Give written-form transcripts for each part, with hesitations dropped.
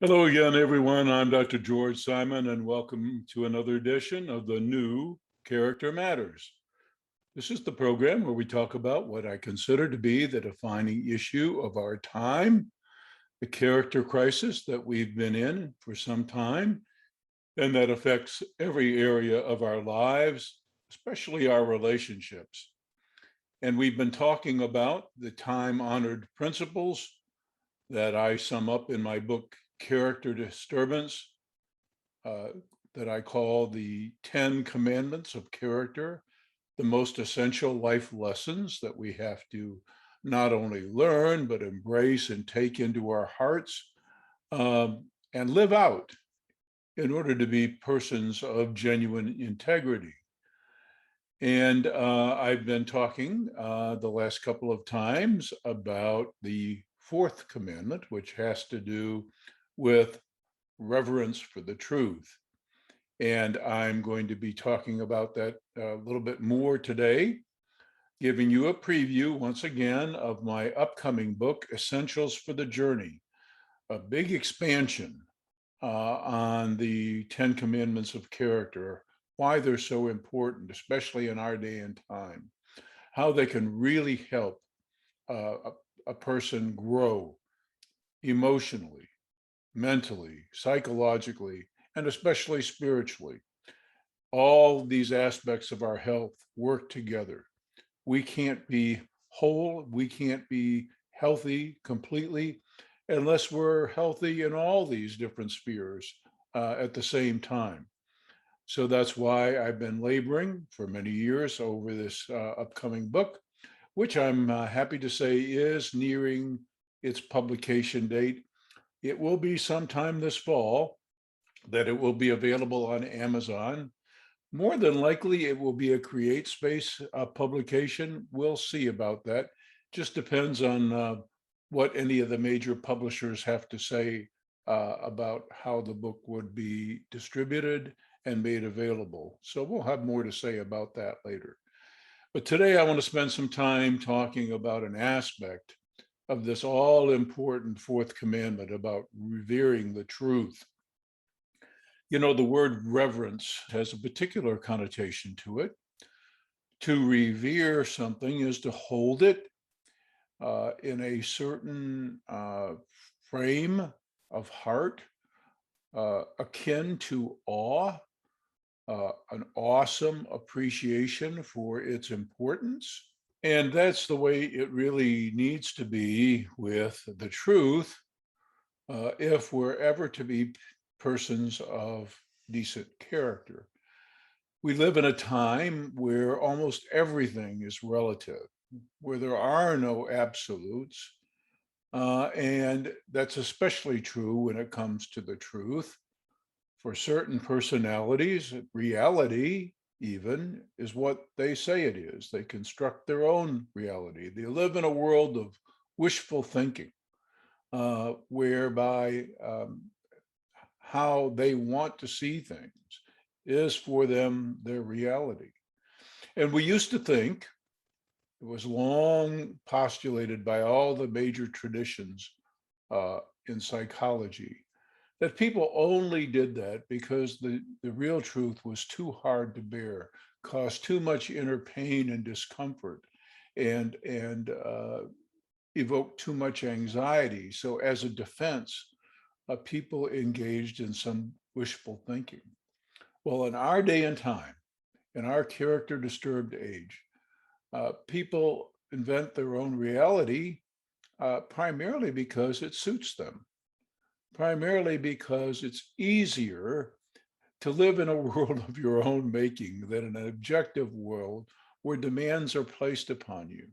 Hello again, everyone. I'm Dr. George Simon, and welcome to another edition of the new Character Matters. This is the program where we talk about what I consider to be the defining issue of our time, the character crisis that we've been in for some time, and that affects every area of our lives, especially our relationships. And we've been talking about the time-honored principles that I sum up in my book, Character Disturbance, uh, that I call the 10 Commandments of Character, the most essential life lessons that we have to not only learn, but embrace and take into our hearts and live out in order to be persons of genuine integrity. And I've been talking the last couple of times about the fourth commandment, which has to do with reverence for the truth. And I'm going to be talking about that a little bit more today, giving you a preview once again of my upcoming book, Essentials for the Journey, a big expansion on the 10 Commandments of Character, why they're so important, especially in our day and time, how they can really help a person grow emotionally, mentally, psychologically, and especially spiritually. All these aspects of our health work together. We can't be whole, we can't be healthy completely unless we're healthy in all these different spheres at the same time. So that's why I've been laboring for many years over this upcoming book, which I'm happy to say is nearing its publication date. It will be sometime this fall that it will be available on Amazon. More than likely, it will be a CreateSpace publication. We'll see about that. Just depends on what any of the major publishers have to say about how the book would be distributed and made available. So we'll have more to say about that later. But today I want to spend some time talking about an aspect of this all-important fourth commandment about revering the truth. You know, the word reverence has a particular connotation to it. To revere something is to hold it in a certain frame of heart, akin to awe, an awesome appreciation for its importance. And that's the way it really needs to be with the truth if we're ever to be persons of decent character. We live in a time where almost everything is relative, where there are no absolutes. And that's especially true when it comes to the truth. For certain personalities, reality even is what they say it is. They construct their own reality. They live in a world of wishful thinking, whereby how they want to see things is for them their reality. And we used to think, it was long postulated by all the major traditions in psychology, that people only did that because the real truth was too hard to bear, caused too much inner pain and discomfort, and evoked too much anxiety. So as a defense, people engaged in some wishful thinking. Well, in our day and time, in our character disturbed age, people invent their own reality primarily because it suits them, primarily because it's easier to live in a world of your own making than an objective world where demands are placed upon you,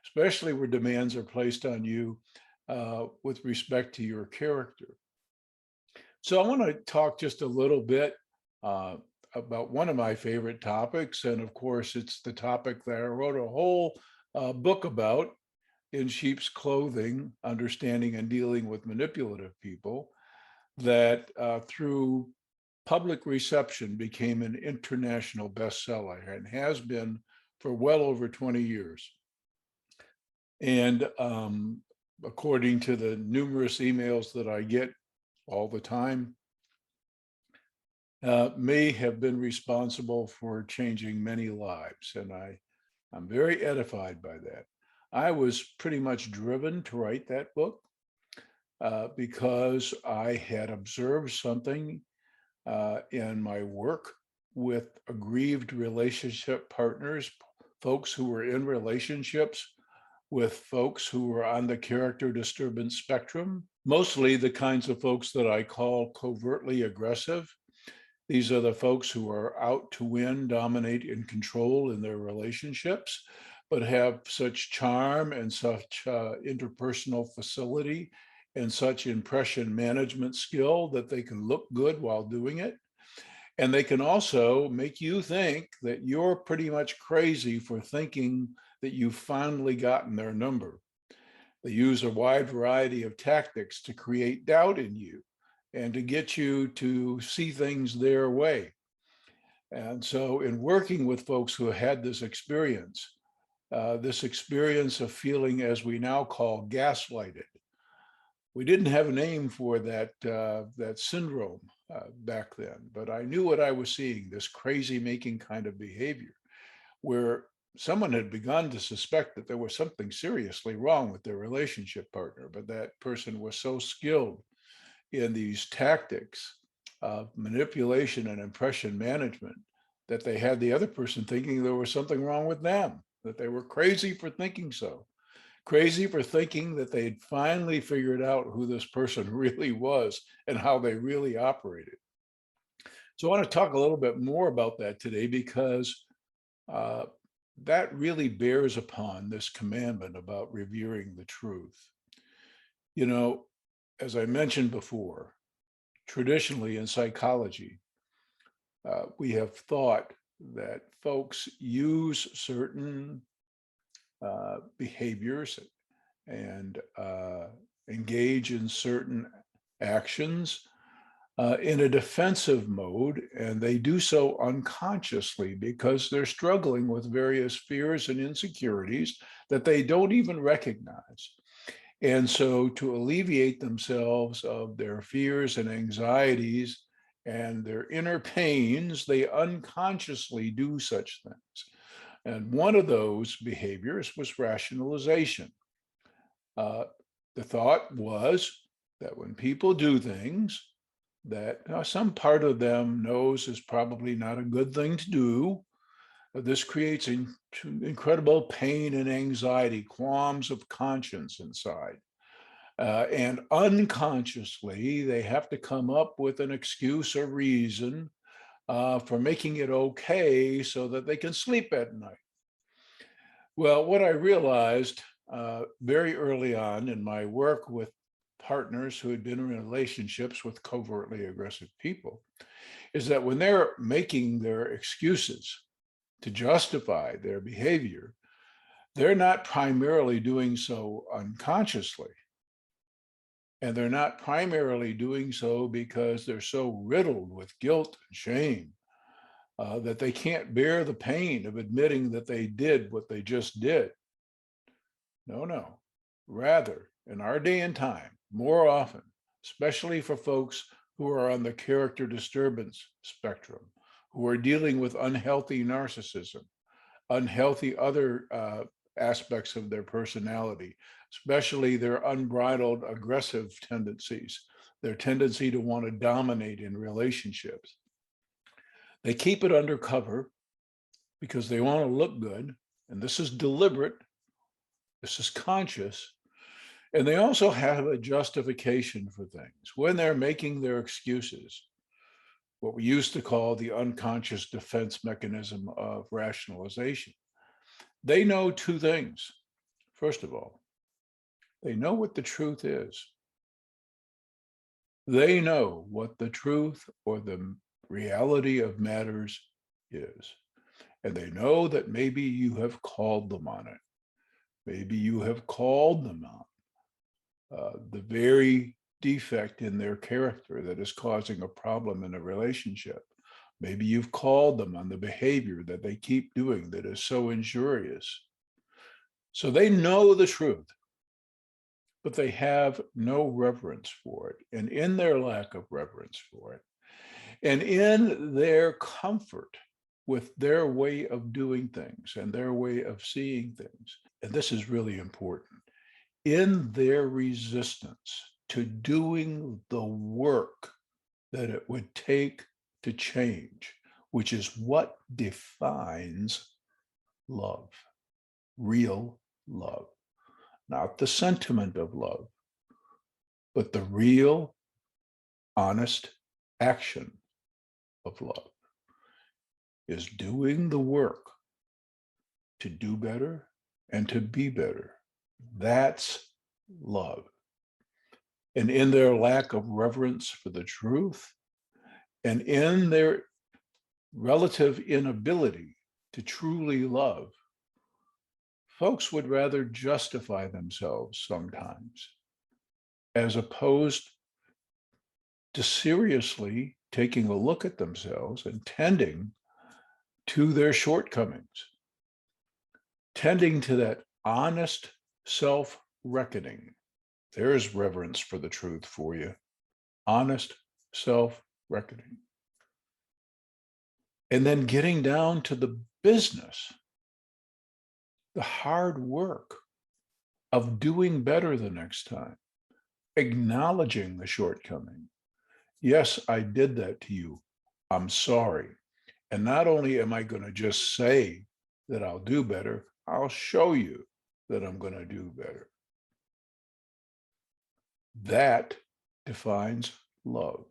especially where demands are placed on you with respect to your character. So I want to talk just a little bit about one of my favorite topics. And of course, it's the topic that I wrote a whole book about, In Sheep's Clothing, Understanding and Dealing with Manipulative People, that through public reception became an international bestseller and has been for well over 20 years. And according to the numerous emails that I get all the time may have been responsible for changing many lives. And I'm very edified by that. I was pretty much driven to write that book because I had observed something in my work with aggrieved relationship partners, folks who were in relationships with folks who were on the character disturbance spectrum, mostly the kinds of folks that I call covertly aggressive. These are the folks who are out to win, dominate, and control in their relationships, but have such charm and such interpersonal facility and such impression management skill that they can look good while doing it. And they can also make you think that you're pretty much crazy for thinking that you've finally gotten their number. They use a wide variety of tactics to create doubt in you and to get you to see things their way. And so, in working with folks who had this experience of feeling, as we now call, gaslighted, we didn't have a name for that syndrome back then, but I knew what I was seeing, this crazy making kind of behavior, where someone had begun to suspect that there was something seriously wrong with their relationship partner, but that person was so skilled in these tactics of manipulation and impression management that they had the other person thinking there was something wrong with them, that they were crazy for thinking so, crazy for thinking that they'd finally figured out who this person really was and how they really operated. So I want to talk a little bit more about that today because that really bears upon this commandment about revering the truth. You know, as I mentioned before, traditionally in psychology, we have thought that folks use certain behaviors and engage in certain actions in a defensive mode, and they do so unconsciously because they're struggling with various fears and insecurities that they don't even recognize. And so, to alleviate themselves of their fears and anxieties and their inner pains, they unconsciously do such things. And one of those behaviors was rationalization. The thought was that when people do things that some part of them knows is probably not a good thing to do, this creates incredible pain and anxiety, qualms of conscience inside. And unconsciously, they have to come up with an excuse or reason for making it okay so that they can sleep at night. Well, what I realized very early on in my work with partners who had been in relationships with covertly aggressive people is that when they're making their excuses to justify their behavior, they're not primarily doing so unconsciously. And they're not primarily doing so because they're so riddled with guilt and shame that they can't bear the pain of admitting that they did what they just did. No. Rather, in our day and time, more often, especially for folks who are on the character disturbance spectrum, who are dealing with unhealthy narcissism, unhealthy other aspects of their personality, especially their unbridled aggressive tendencies, their tendency to want to dominate in relationships. They keep it under cover because they want to look good, and this is deliberate, this is conscious, and they also have a justification for things when they're making their excuses, what we used to call the unconscious defense mechanism of rationalization. They know two things. First of all, they know what the truth is. They know what the truth or the reality of matters is. And they know that maybe you have called them on it. Maybe you have called them on the very defect in their character that is causing a problem in a relationship. Maybe you've called them on the behavior that they keep doing that is so injurious. So they know the truth, but they have no reverence for it. And in their lack of reverence for it, and in their comfort with their way of doing things and their way of seeing things, and this is really important, in their resistance to doing the work that it would take to change, which is what defines love, real love, not the sentiment of love, but the real, honest action of love is doing the work to do better and to be better. That's love. And in their lack of reverence for the truth, and in their relative inability to truly love, folks would rather justify themselves sometimes, as opposed to seriously taking a look at themselves and tending to their shortcomings, tending to that honest self-reckoning. There's reverence for the truth for you. Honest self-reckoning. And then getting down to the business, the hard work of doing better the next time, acknowledging the shortcoming. Yes, I did that to you. I'm sorry. And not only am I going to just say that I'll do better, I'll show you that I'm going to do better. That defines love.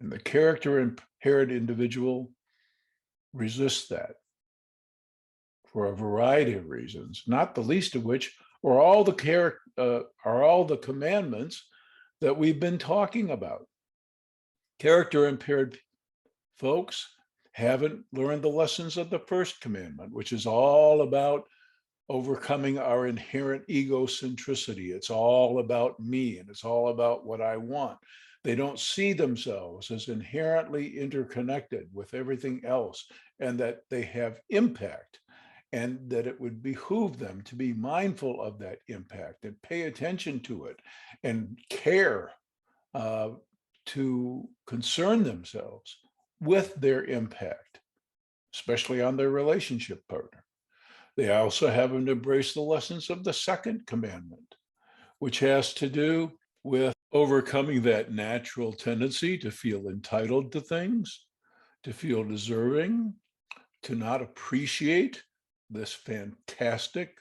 And the character impaired individual resists that for a variety of reasons, not the least of which are all the commandments that we've been talking about. Character impaired folks haven't learned the lessons of the first commandment, which is all about overcoming our inherent egocentricity. It's all about me, and it's all about what I want. They don't see themselves as inherently interconnected with everything else, and that they have impact, and that it would behoove them to be mindful of that impact and pay attention to it and care to concern themselves with their impact, especially on their relationship partner. They also haven't embraced the lessons of the second commandment, which has to do with overcoming that natural tendency to feel entitled to things, to feel deserving, to not appreciate this fantastic,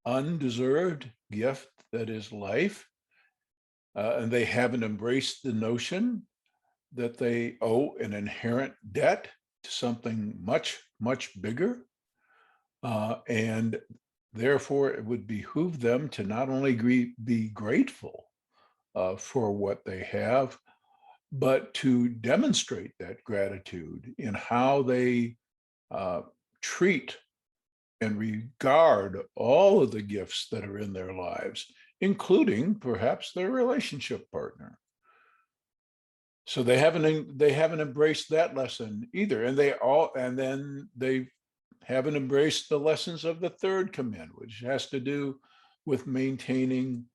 undeserved gift that is life. And they haven't embraced the notion that they owe an inherent debt to something much, much bigger. And therefore, it would behoove them to not only be grateful for what they have, but to demonstrate that gratitude in how they treat and regard all of the gifts that are in their lives, including perhaps their relationship partner. So they haven't embraced that lesson either, and then they haven't embraced the lessons of the third command, which has to do with maintaining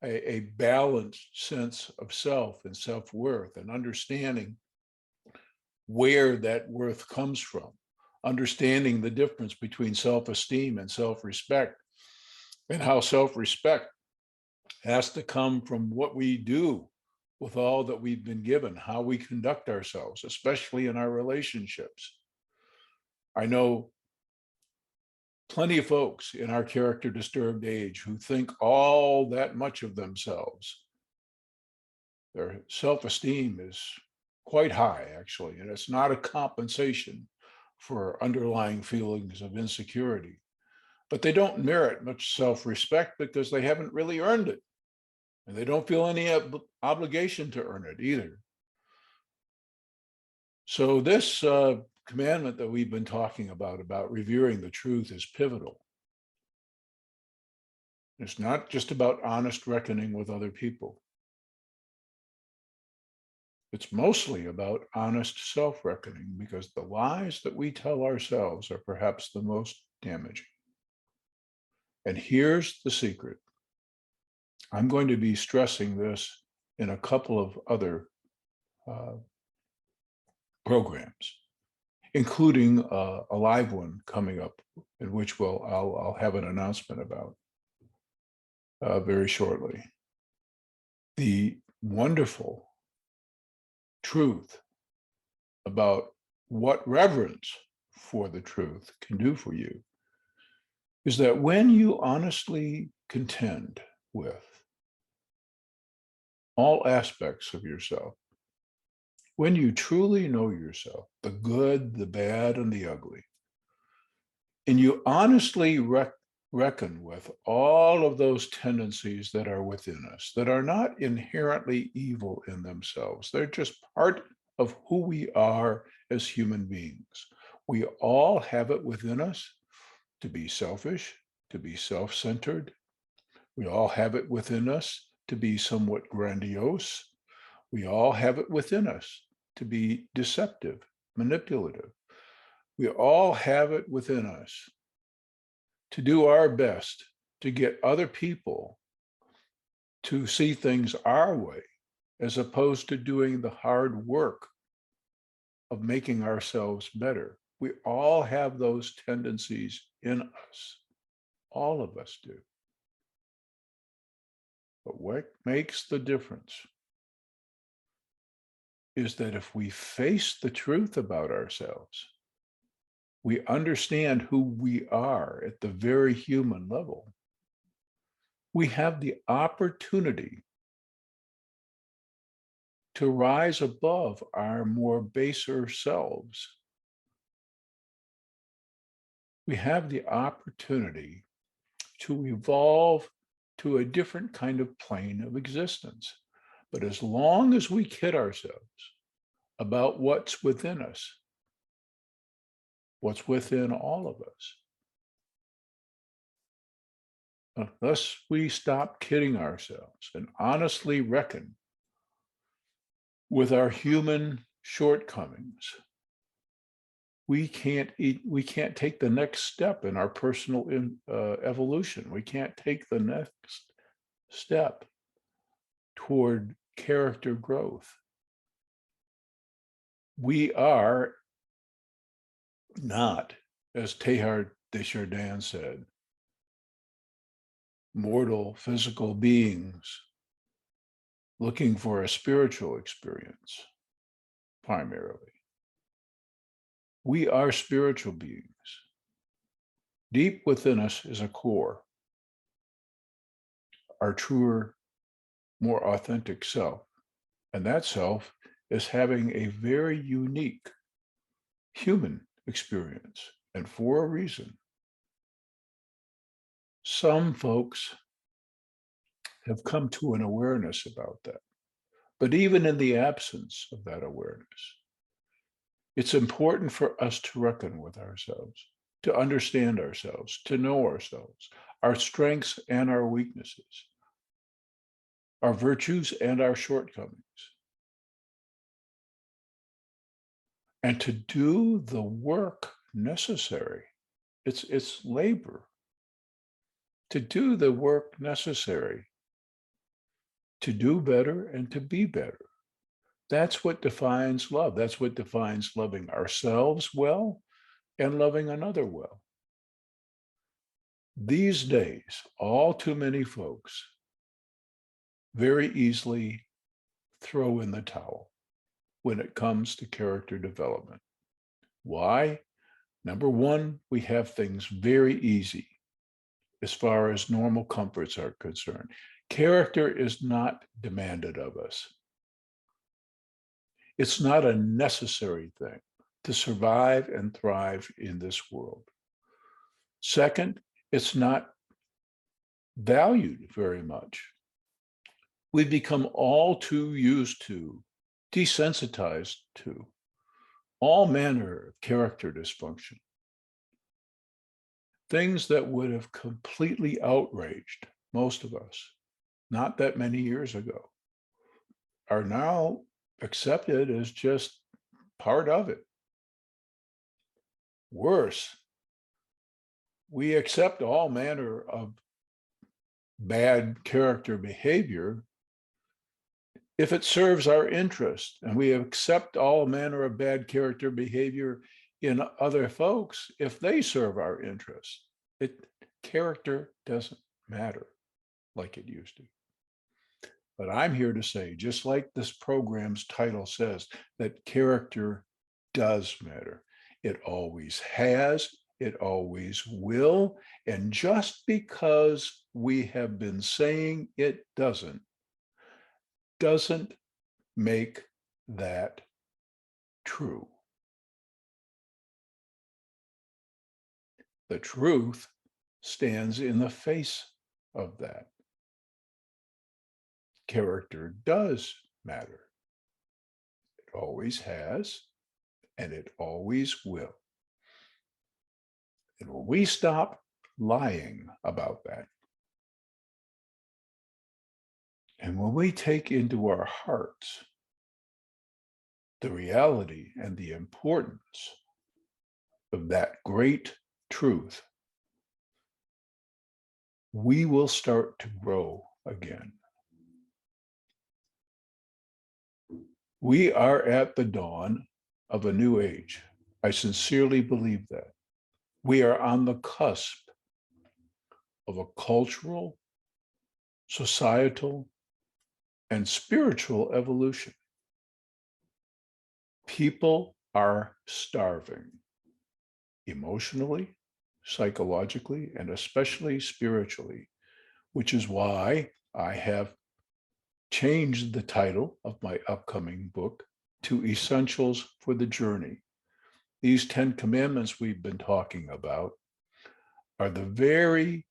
a balanced sense of self and self-worth, and understanding where that worth comes from, understanding the difference between self-esteem and self-respect, and how self-respect has to come from what we do with all that we've been given, how we conduct ourselves, especially in our relationships. I know plenty of folks in our character disturbed age who think all that much of themselves. Their self-esteem is quite high, actually, and it's not a compensation for underlying feelings of insecurity. But they don't merit much self-respect because they haven't really earned it. And they don't feel any obligation to earn it either. So this commandment that we've been talking about revering the truth, is pivotal. It's not just about honest reckoning with other people. It's mostly about honest self-reckoning, because the lies that we tell ourselves are perhaps the most damaging. And here's the secret. I'm going to be stressing this in a couple of other uh, programs, including a live one coming up, in which I'll have an announcement about very shortly. The wonderful truth about what reverence for the truth can do for you is that when you honestly contend with all aspects of yourself, when you truly know yourself, the good, the bad, and the ugly, and you honestly reckon with all of those tendencies that are within us, that are not inherently evil in themselves, they're just part of who we are as human beings. We all have it within us to be selfish, to be self-centered. We all have it within us to be somewhat grandiose. We all have it within us to be deceptive, manipulative. We all have it within us to do our best to get other people to see things our way, as opposed to doing the hard work of making ourselves better. We all have those tendencies in us. All of us do. But what makes the difference is that if we face the truth about ourselves, we understand who we are at the very human level, we have the opportunity to rise above our more baser selves. We have the opportunity to evolve to a different kind of plane of existence. But as long as we kid ourselves about what's within us, what's within all of us, unless we stop kidding ourselves and honestly reckon with our human shortcomings, we can't take the next step in our personal evolution. We can't take the next step toward character growth. We are not, as Teilhard de Chardin said, mortal physical beings looking for a spiritual experience primarily. We are spiritual beings. Deep within us is a core, our truer, more authentic self. And that self is having a very unique human experience, and for a reason. Some folks have come to an awareness about that. But even in the absence of that awareness, it's important for us to reckon with ourselves, to understand ourselves, to know ourselves, our strengths and our weaknesses, our virtues and our shortcomings, and to do the work necessary. It's labor. To do the work necessary to do better and to be better. That's what defines love. That's what defines loving ourselves well and loving another well. These days, all too many folks very easily throw in the towel when it comes to character development. Why? Number one, we have things very easy as far as normal comforts are concerned. Character is not demanded of us. It's not a necessary thing to survive and thrive in this world. Second, it's not valued very much. We've become all too used to, desensitized to, all manner of character dysfunction. Things that would have completely outraged most of us not that many years ago are now accepted as just part of it. Worse, we accept all manner of bad character behavior if it serves our interest, and we accept all manner of bad character behavior in other folks if they serve our interest. Character doesn't matter like it used to. But I'm here to say, just like this program's title says, that character does matter. It always has, it always will. And just because we have been saying it doesn't make that true. The truth stands in the face of that. Character does matter. It always has, and it always will. And when we stop lying about that, and when we take into our hearts the reality and the importance of that great truth, we will start to grow again. We are at the dawn of a new age. I sincerely believe that. We are on the cusp of a cultural, societal, and spiritual evolution. People are starving emotionally, psychologically, and especially spiritually, which is why I have changed the title of my upcoming book to Essentials for the Journey. These 10 commandments we've been talking about are the very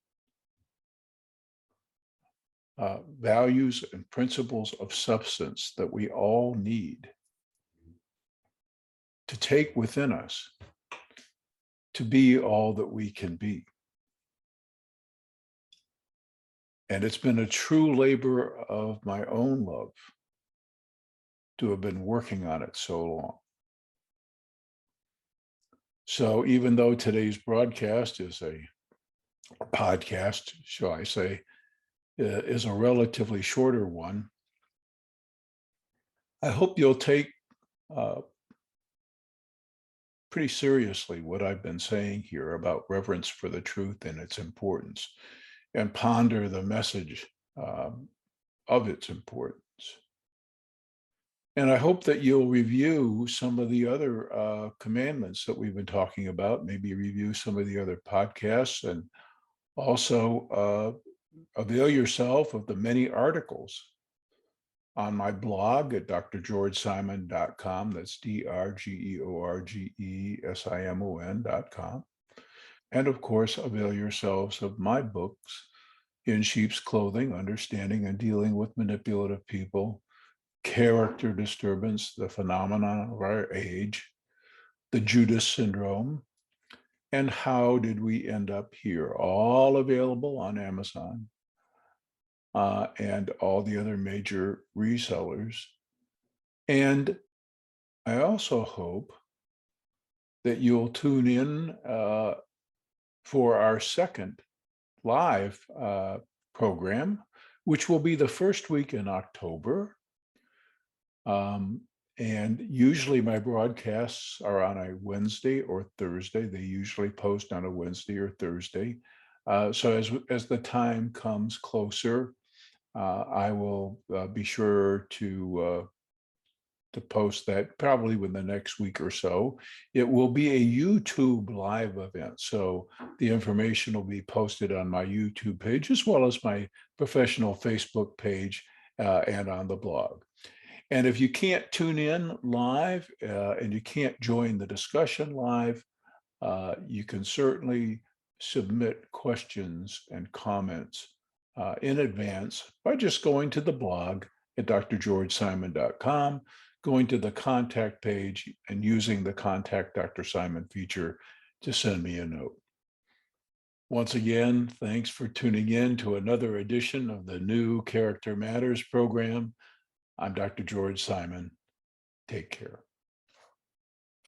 values and principles of substance that we all need to take within us to be all that we can be. And it's been a true labor of my own love to have been working on it so long. So even though today's broadcast is a podcast, shall I say, is a relatively shorter one, I hope you'll take pretty seriously what I've been saying here about reverence for the truth and its importance, and ponder the message of its importance. And I hope that you'll review some of the other commandments that we've been talking about, maybe review some of the other podcasts, and also avail yourself of the many articles on my blog at drgeorgesimon.com. That's drgeorgesimon.com. And of course, avail yourselves of my books, In Sheep's Clothing, Understanding and Dealing with Manipulative People, Character Disturbance, the Phenomenon of Our Age, the Judas Syndrome, and How Did We End Up Here, all available on Amazon and all the other major resellers. And I also hope that you'll tune in for our second live program, which will be the first week in October. And usually my broadcasts are on a Wednesday or Thursday. They usually post on a Wednesday or Thursday. So as the time comes closer, I will be sure to post that probably within the next week or so. It will be a YouTube live event. So the information will be posted on my YouTube page, as well as my professional Facebook page and on the blog. And if you can't tune in live and you can't join the discussion live, you can certainly submit questions and comments in advance by just going to the blog at drgeorgesimon.com, going to the contact page and using the Contact Dr. Simon feature to send me a note. Once again, thanks for tuning in to another edition of the new Character Matters program. I'm Dr. George Simon. Take care.